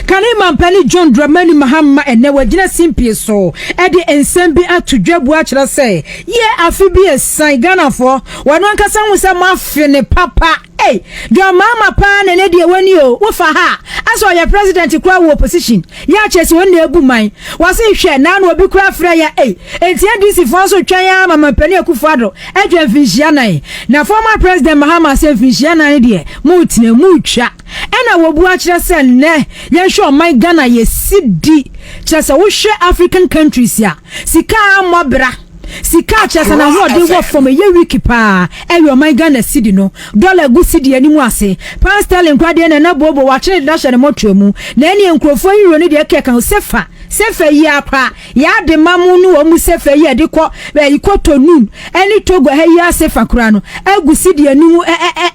Kanema Penny John Dramani Mahama and never did simply so. Eddie and Sembi at to Jeb Watcher say, yeah, Afibi is Saigana for one Kasan was a muffin, papa. Hey, your mama pan and Eddie when you for her. As for your president to crowd opposition, Yachess when they boom mine was a share now will be craft freya. Hey, and this is also Chayam and Penny Kufado, Edwin Fijiana. Now, former President Mahama said Fijiana idea, Mutina Mucha. And I will watch us and yeah, sure, my Ghana, ye CD. Just a wish African countries, ya. Sika Mabra. Sika chas and I want they work from a year wiki pa. And you my Ghana city no. Dollar good city anymore say. Pastor and Guardian and Abobo watching dash and motomu. Then you crofo you need a cake and sefa. Sefa ya pa. Ya de mamunu omu sefa ya de ko where you ko to noon. Any togo he ya sefa krano. Egu city anu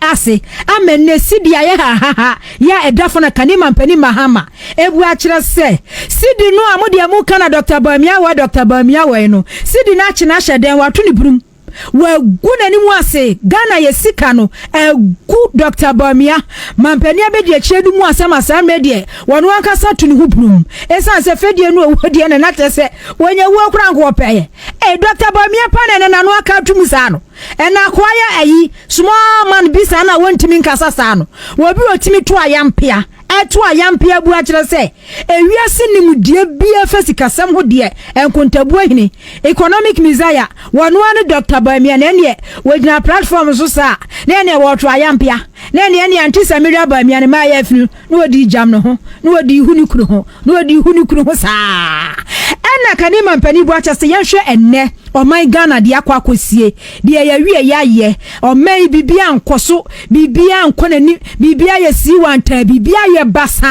ase. Amen ne city ya ha. Ya e dafona kanima mpeni Mahama. Ebu achira se. City no amudi amu kana Dr. Bawumia wa no. City na chinasha den watuni brum. We good anymore say Ghana ye sikano a good Dr. Bawumia mampenia be de chedu mu asama sa medie wonu ankasa tuni huprum esa se fedie no wodie na nate se wonya wo kura nko peye Dr. Bawumia pana na no aka tumu sa no ena kwaya ayi small man bisa na wontimi nkasa sa no wo bi otimi to ayampia eto ayampia bu akire se ewiase nimdie bia fasikasam ho de enkontabu ahini economic messiah wonu ane Dr. Bawumia na ene wodina platform so sa na ene wo to ayampia na ene antisa Miriam Bawumia ne ma ya finu no wodi jam no ho no wodi huni kunu ho sa ena kanima mpani bu acha se yenhwe enne o my Ghana de akwa akosie de ya wie ya ye o mai bibia ankoso bibia ankonani bibia ye si wanta bibia ye basa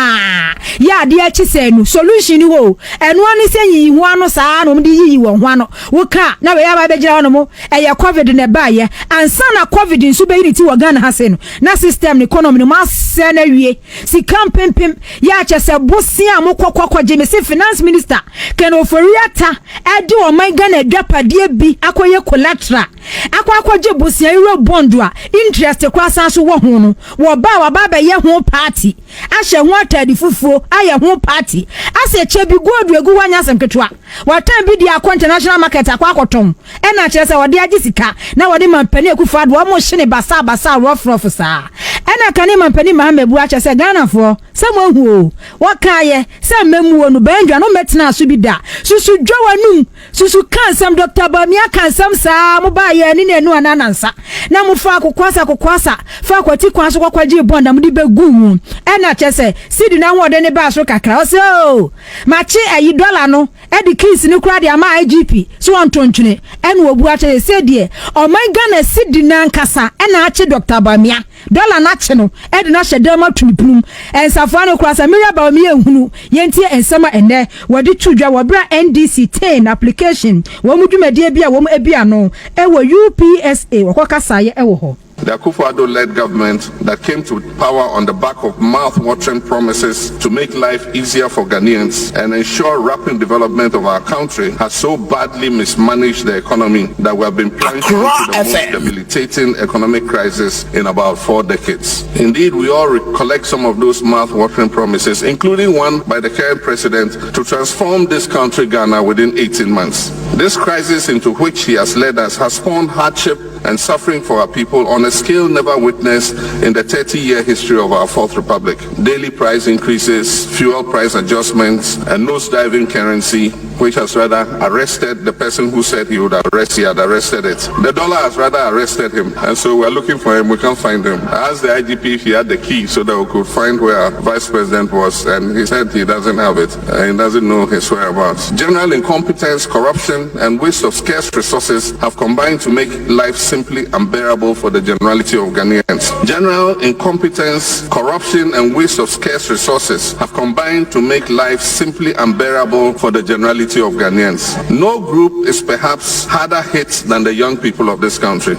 ya de achi se nu solution wo eno ani se yi ho ano saa no de yi wo ho ano wo ka na we ya ba begira wono mo eye covid ne ba ye ansa na covid nso be yiti wo Ghana ha se no na system ne economy no ma se na wie si kampempem ya che se bosia mo kokokọ je me se finance minister ken oforiata e de o my Ghana dwapa die bi akoye collateral akwaje bosia euro bond a interest kwasa so wo ho no wo ba ba ye ho party ahye ho atadi fufuo aye ho party ase che bi godu egu wanya semketwa watan bi dia international market akwakotom e na kire se wo de agisika na wo de mampani ekufado wo mo hye basa rough sa e na kane mampani Mahama bu ache se Ghana fo se mo hu wo kaye se memu wonu bandwa no metena aso bi da susu dwawanum susu kan sam Dr. Bawumia kan sam sa mo ba ye ni nenu ananansa na mo fa kokwasa fa kwati kwan so kwakwaje bonda mo di begu mu e na chese sidi na nwode ne ba so kakra o se o ma chi ayi dollar no e di keys ni kura de ama IGP so ontontwene e na obu ache se de o my Ghana sidi na nkasa e na ache Dr. Bawumia dollar na che no e de na hyede ma tunipum ensafo no kura sa Miriam Bawumia ehunu yentie ensema enne wodi tudwa wo bra NDC 10 application wo mudwumade bia wo ebia no e wo UPSA wo kwakasaye e wo ho. The Akufo Addo-led government that came to power on the back of mouth-watering promises to make life easier for Ghanaians and ensure rapid development of our country has so badly mismanaged the economy that we have been plunged into the most debilitating economic crisis in about 4 decades. Indeed, we all recollect some of those mouth-watering promises, including one by the current president to transform this country, Ghana, within 18 months. This crisis into which he has led us has spawned hardship and suffering for our people on a scale never witnessed in the 30-year history of our Fourth Republic. Daily price increases, fuel price adjustments, and nose-diving currency, which has rather arrested the person who said he would arrest, he had arrested it. The dollar has rather arrested him, and so we're looking for him, we can't find him. I asked the IGP if he had the key so that we could find where our vice president was, and he said he doesn't have it, and he doesn't know his whereabouts. General incompetence, corruption, and waste of scarce resources have combined to make life simply unbearable for the generality of Ghanaians. General incompetence, corruption, and waste of scarce resources have combined to make life simply unbearable for the generality of Ghanaians. No group is perhaps harder hit than the young people of this country.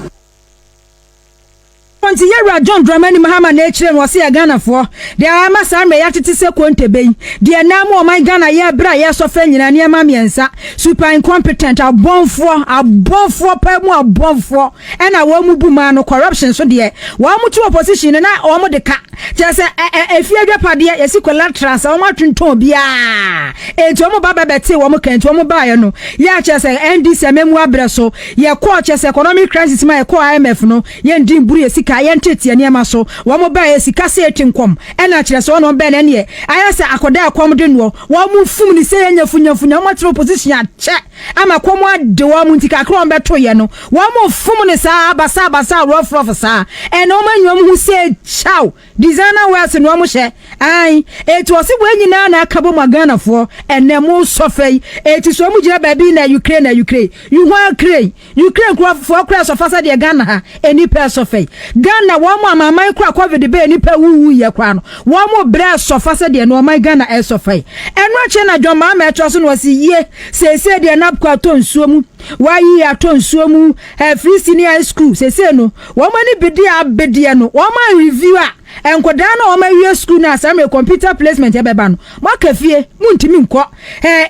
fonti yera John Dramani Mahama na echire wo se ya Ghana fo de amasa me ya tete se kontebe de na mo man Ghana ye bra ye so fa nyina ne ma miensa super incompetent abonfo pa mu abonfo e na wo mu buma no corruption so de wo mu to opposition na wo mu de ka je se efi adwapade ye si collateral sa wo ma twonton bia enti wo mu baba beti wo mu kanti wo mu ba ye no ya che se NDC amemu abreso ye ko che se economic crisis ma ye ko IMF no ye ndi mburu ye sika ye ntete ne ma so wo mu ba ye sika se etinkom e na che se wo be na ne aya se akoda akom de no wo mu fum ni se ye nyafunya wo matro position a che ama komo ade wo mu ntika kro beto ye no wo mu fum ni sa basa rough sa e no ma nwom hu se chow designer wears no mo hye ai eti wo se bo nyina na akabo magana fo ene mo sofai eti so mu gira baby na Ukraine you want Ukraine kro fo kra so fasa de Ghana ha eni pe sofai Ghana wo mo amaman kra covid be eni pe wuwu ye kra no wo mo bre so fasa de no man Ghana e sofai eno che na dwoma ma etro so no si ye se de na kwa to nsuo mu wa yi ato nsuo mu free senior school se no wo mani bedi no wo ma reviewer enkoda na wo ma wie school na asame computer placement e beba no makafie muntimi nko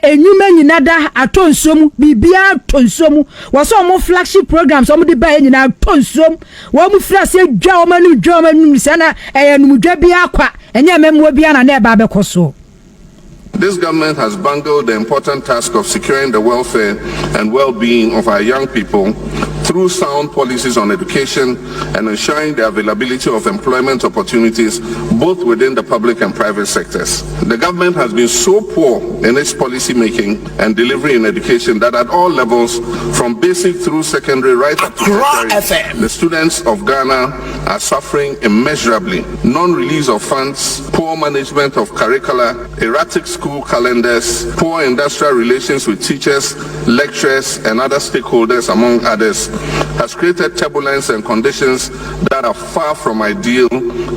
enyuma nyina da ato nsuo mu bibia ato nsuo mu wo so mo flagship programs wo mo de ba nyina ato nsuo mu wo mo fra se dwa wo manu se na numdwa bia akwa enya memwo bia na eba bekoso. This government has bungled the important task of securing the welfare and well-being of our young people through sound policies on education and ensuring the availability of employment opportunities both within the public and private sectors. The government has been so poor in its policy making and delivery in education that at all levels, from basic through secondary right up to tertiary, the students of Ghana are suffering immeasurably. Non-release of funds, poor management of curricula, erratic school calendars, poor industrial relations with teachers, lecturers, and other stakeholders, among others, has created turbulence and conditions that are far from ideal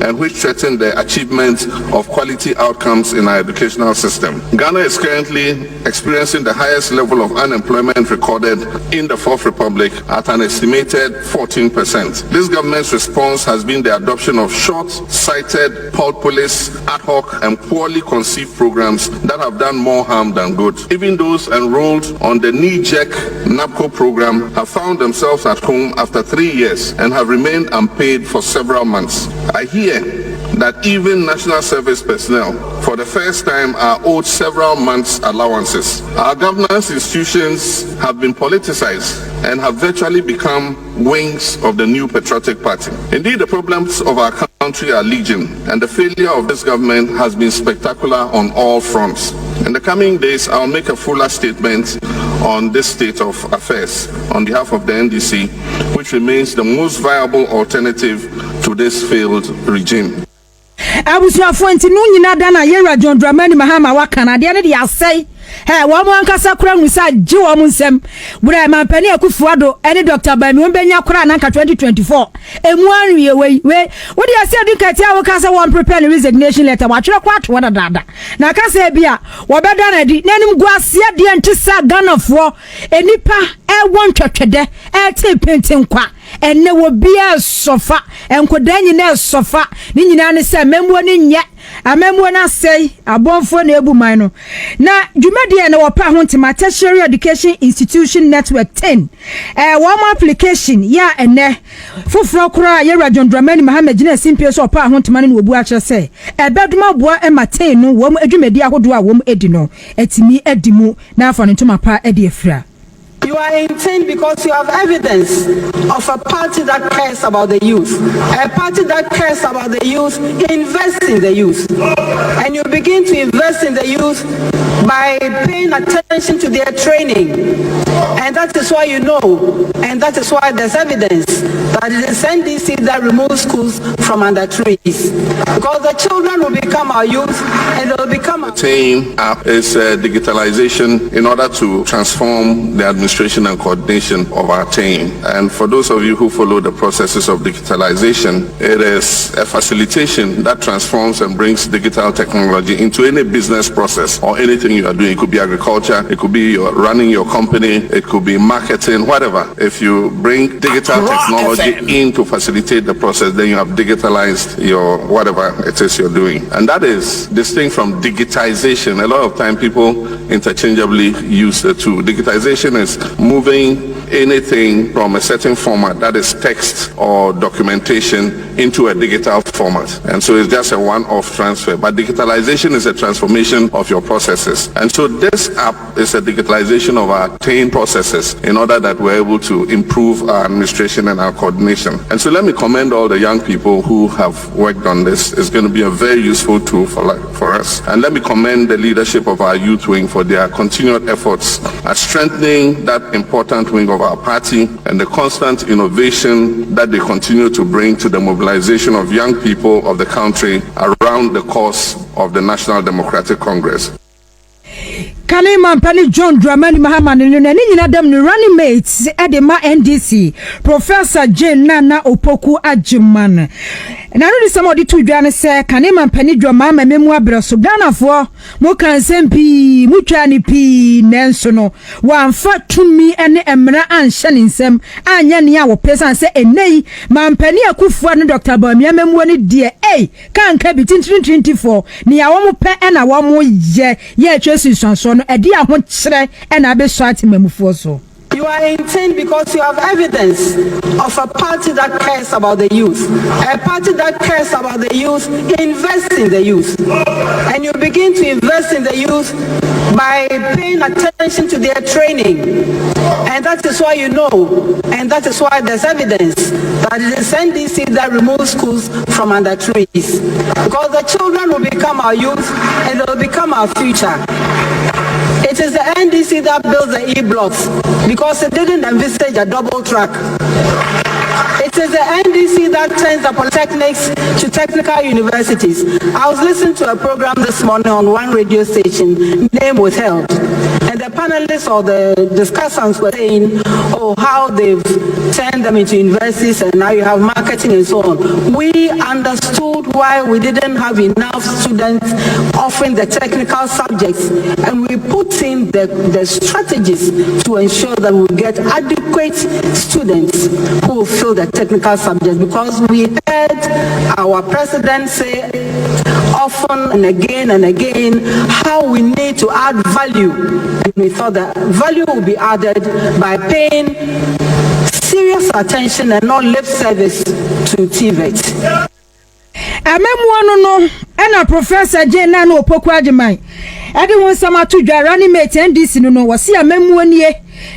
and which threaten the achievement of quality outcomes in our educational system. Ghana is currently experiencing the highest level of unemployment recorded in the Fourth Republic at an estimated 14%. This government's response has been the adoption of short-sighted, populist, ad hoc, and poorly conceived programs that have done more harm than good. Even those enrolled on the knee-jerk NAPCO program have found themselves at home after 3 years and have remained unpaid for several months. I hear that even national service personnel, for the first time, are owed several months' allowances. Our governance institutions have been politicized and have virtually become wings of the new patriotic party. Indeed, the problems of our country are legion, and the failure of this government has been spectacular on all fronts. In the coming days, I'll make a fuller statement on this state of affairs on behalf of the NDC, which remains the most viable alternative to this failed regime. Abusuafo nti no nyina da na yera John Dramani Mahama wakana de ne de asai wo mo ankasa kura nwusa ji wo mo nsem bura mampani akufuado ene Dr. Bami won benya kura na nka 2024 emu anwie we wo de ase adukati a wo kasa won prepare the resignation letter wa twere kwa to dada na kasa bia wo beda na di nanim guase de ntisa Ghanafo enipa won twetwede te pentin kwa enne wo bia sofa enkoda nyina sofa ni nyina ne se memwo ne nye amemwo na sei abonfo na ebuman no na dwumade na wo pa ho ntima tertiary education institution network 10 one application ya enne foforo kura ya John Dramani Mahama gina simpie so pa ho ntima ne wo bu a kire se ebeduma boa ematen no wo adwumade ahodo a wo edi no etimi edimu na afa ntoma pa edi afira. You are insane because you have evidence of a party that cares about the youth. A party that cares about the youth invests in the youth. And you begin to invest in the youth by paying attention to their training. And that is why you know, and that is why there's evidence that it is NDC that removes schools from under trees. Because the children will become our youth and they will become our... The team app is digitalization in order to transform the administration administration and coordination of our team. And for those of you who follow the processes of digitalization, it is a facilitation that transforms and brings digital technology into any business process or anything you are doing. It could be agriculture, it could be running your company, it could be marketing, whatever. If you bring digital technology in to facilitate the process, then you have digitalized your whatever it is you're doing. And that is distinct from digitization. A lot of time people interchangeably use the two. Digitization is moving anything from a certain format, that is text or documentation, into a digital format. And so it's just a one-off transfer. But digitalization is a transformation of your processes. And so this app is a digitalization of our team processes in order that we're able to improve our administration and our coordination. And so let me commend all the young people who have worked on this. It's going to be a very useful tool for us. And let me commend the leadership of our youth wing for their continued efforts at strengthening that important wing of our party and the constant innovation that they continue to bring to the mobilization of young people of the country around the cause of the National Democratic Congress. Kanema Mpani John Dramani Mahama ni Adam ni running mates edema NDC Professor Jane Nana Opoku Ajiman. Na no some of the two dwane se Kanema Mpani Dramama memu abreso Ghanafoɔ mo kan sempi mutwa ni pi nenso no wamfa tumi ene emra anhye ne nsem anya ne a wo pesa se enei mampani akufua ne Dr. Bawumia memu ne de kan ka bi 2024 ne ya wo mo pe na wo mo ye atwesi sonso no edi ahon kire na be so atimamufo so. You are insane because you have evidence of a party that cares about the youth. A party that cares about the youth invests in the youth. And you begin to invest in the youth by paying attention to their training. And that is why you know, and that is why there's evidence that it is NDC that removes schools from under trees. Because the children will become our youth and they will become our future. It is the NDC that builds the E-blocks because it didn't envisage a double track. It is the NDC that turns the polytechnics to technical universities. I was listening to a program this morning on one radio station, name withheld. And the panelists or the discussants were saying, oh, how they've turned them into universities and now you have marketing and so on. We understood why we didn't have enough students offering the technical subjects, and we put in the strategies to ensure that we get adequate students who will fill the technical subjects, because we heard our president say often and again how we need to add value, and we thought that value will be added by paying serious attention and not lip service to TVET. Amemwano no ena Professor Jane Nana Opoku Ajiman ade won sama to dwa running mate NDC no wasi amemwani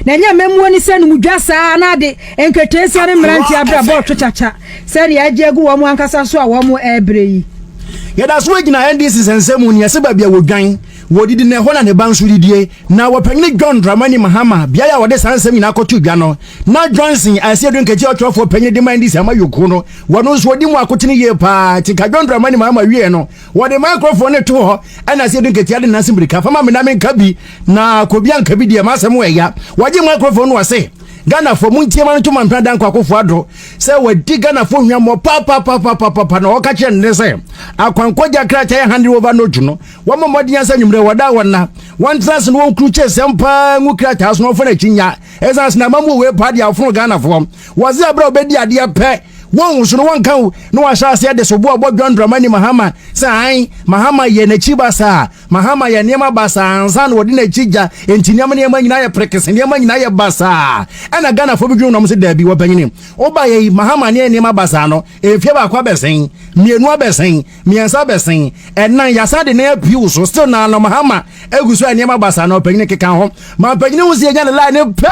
na nya amemwani se no mudwasa na de enketesi ne mranti abrabo twachacha se ya agegu wo mu ankasa so a wo mu ebre yi yeda so gina NDC sensemu ni ase ba bia wodwan wodidi ne ho na ne banso didie na wopanyine John Dramani Mahama bia ya wode sansem ina akoto dwa no na Johnson ase do nkeji otwofo panyine de man NDC amayoku no wono so wodi mu akotene ye pa tika John Dramani Mahama wie no wode microphone ne to ho ana ase do nkeji ade nansim brika fama me na me nkabi na kobia nkabi de masem weya waje microphone wase Ghana for muntiema no tuma mpra dan kwa akofo adro se wadi Ghana for hwamo pa na woka che ne se akwankoja krata ya hand over no juno wamo modian sa nwumre wada wona one trans no won che sempa ngu krata so no fo na chinya esas na mamu we pa dia afro Ghana for wazi abra obedi ade pe won so no won kan no wa sha se de so bo John Dramani Mahama sai Mahama ye na chibasa Mahama ye niema basa ansa no wodi na chija entinyam niema nyina ye prekese niema nyina ye basa ana Ghana fo bidwun no mo se da bi wo panyini oba ye Mahama ne niema basa no efie ba kwa besen mienu abesen miensa besen enan yasa de na apiu so still na no Mahama eguso niema basa no panyini keka ho ma panyini wo se nya na la ne pe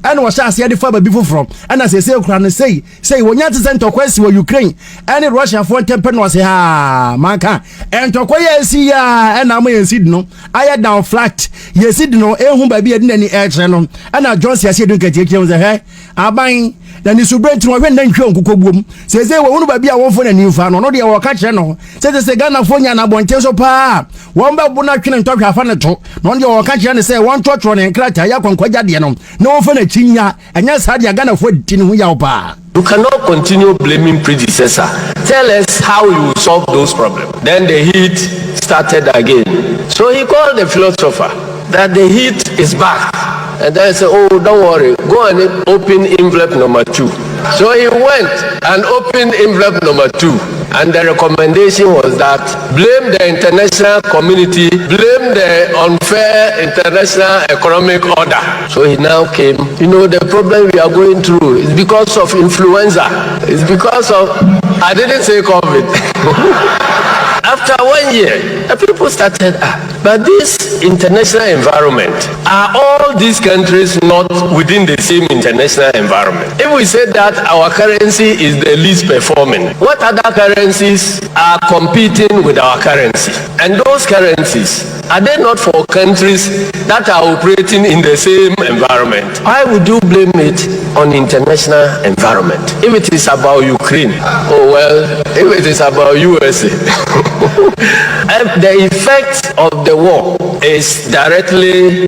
and was as the father before from and as I say Ukraine say when you send to question for Ukraine and Russia for temper was manka and to see and I'm see no I had down flat you see no baby any air channel and I just say don't get the hair I buying then is to break to when then boom says they won't be a one for a new fan or not the catch channel says the Ghana phone and I want to pa one by Bonakin and talk half an talk non your catch and say one touch on and crack Yakon Quajadiano no for a chinya and yes had you Ghana for tin pa. You cannot continue blaming predecessor. Tell us how you solve those problems. Then the heat started again. So he called the philosopher that the heat is back. And then I said, oh, don't worry, go and open envelope number 2. So he went and opened envelope number 2. And the recommendation was that blame the international community, blame the unfair international economic order. So he now came, the problem we are going through is because of influenza. It's because of, I didn't say COVID. After 1 year, the people started, but this international environment, are all these countries not within the same international environment? If we say that our currency is the least performing, what other currencies are competing with our currency? And those currencies, are they not for countries that are operating in the same environment? Why would you blame it on international environment? If it is about Ukraine, oh well, if it is about USA, the effect of the war is directly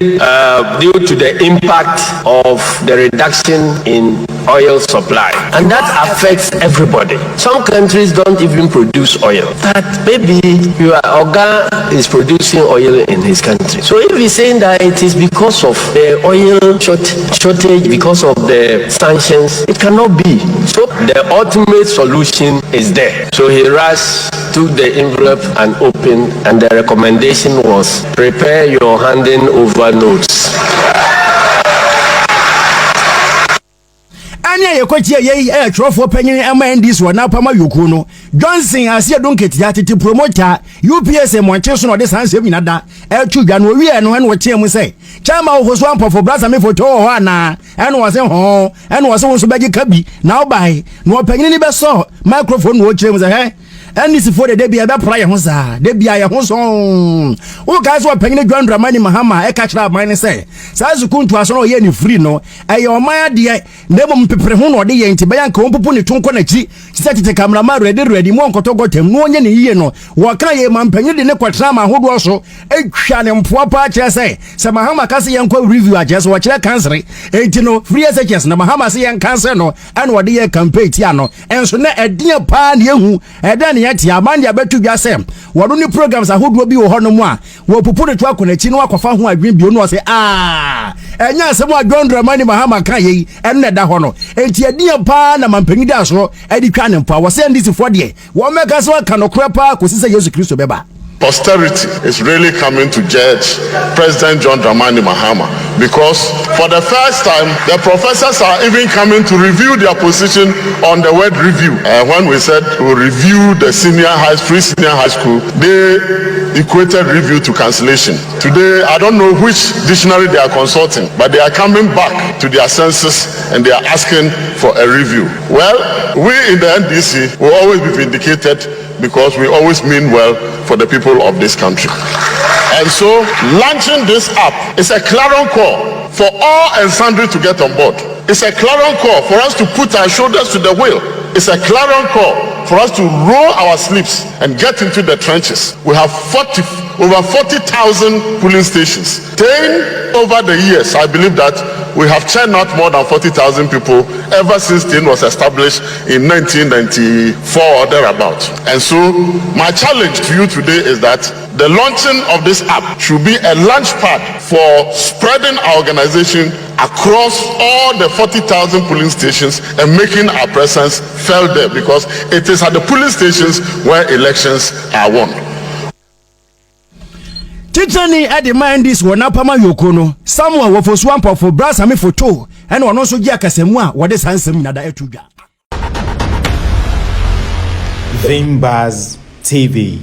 due to the impact of the reduction in oil supply, and that affects everybody. Some countries don't even produce oil, but maybe your Oga is producing oil in his country. So if he's saying that it is because of the oil shortage, because of the sanctions, it cannot be. So the ultimate solution is there. So he rushed, took the envelope and opened, and the recommendation was prepare your handing over notes. Anya ye kwachi ye trofo panyin MNDs wa na pama yokuno Johnson asia donketi atete promoter UPS monche so no de sanse mi nada tudwa no wie no ho che mu sei chama wo so ampo for brother me photo ho ana eno wase ho eno wase wo so bagi kabi na obai no panyin ni be so microphone wo che mu sei and this for the debia be prayer ho sa debia ye ho so wo guys wo panyin John Dramani Mahama e ka kira man say sa zukuntu aso no ye ni free no e ye oman de ndemo mpepere ho no de ye nti bayan ka ompupu ni tonko na chi tete cameraman ready mo nkoto gotem no onye ne yiye no wo kan ye man panyin de ne kwatra ma hodo so etwa ne mpoa pa kire say se Mahama ka se ye nkwa review aje so wo kire cancer enti no free SHS na Mahama se ye cancer no ene wo de ye campaign ti ano enso na edin pa na ehu eda ne yati amande abetu dwa se wo no ni programs ahodo bi wo hono mu a wo pupu ne to akona chi no akofa ho adwen bi no se enya asem John Dramani Mahama kan ye ene da ho no enti edin pa na mampanyi da so edi twa ne mpa wo se ndisi fo de wo meka so kan okra pa ko sise Yesu Kristo beba. Posterity is really coming to judge President John Dramani Mahama, because for the first time, the professors are even coming to review their position on the word review. When we said to review the free senior high school, they equated review to cancellation. Today, I don't know which dictionary they are consulting, but they are coming back to their senses and they are asking for a review. Well, we in the NDC will always be vindicated because we always mean well for the people of this country. And so launching this app is a clarion call for all and sundry to get on board. It's a clarion call for us to put our shoulders to the wheel. It's a clarion call for us to roll our sleeves and get into the trenches. We have over 40,000 polling stations. 10 over the years, I believe that we have churned out more than 40,000 people ever since TIN was established in 1994 or thereabout. And so my challenge to you today is that the launching of this app should be a launch pad for spreading our organization across all the 40,000 polling stations and making our presence felt there, because it is at the polling stations where elections are won. Titani at the mind this one up ama yokono someone wo for swamp for brass ame photo and one also gi akasemu a what is handsome nada etudwa Vimbaz TV.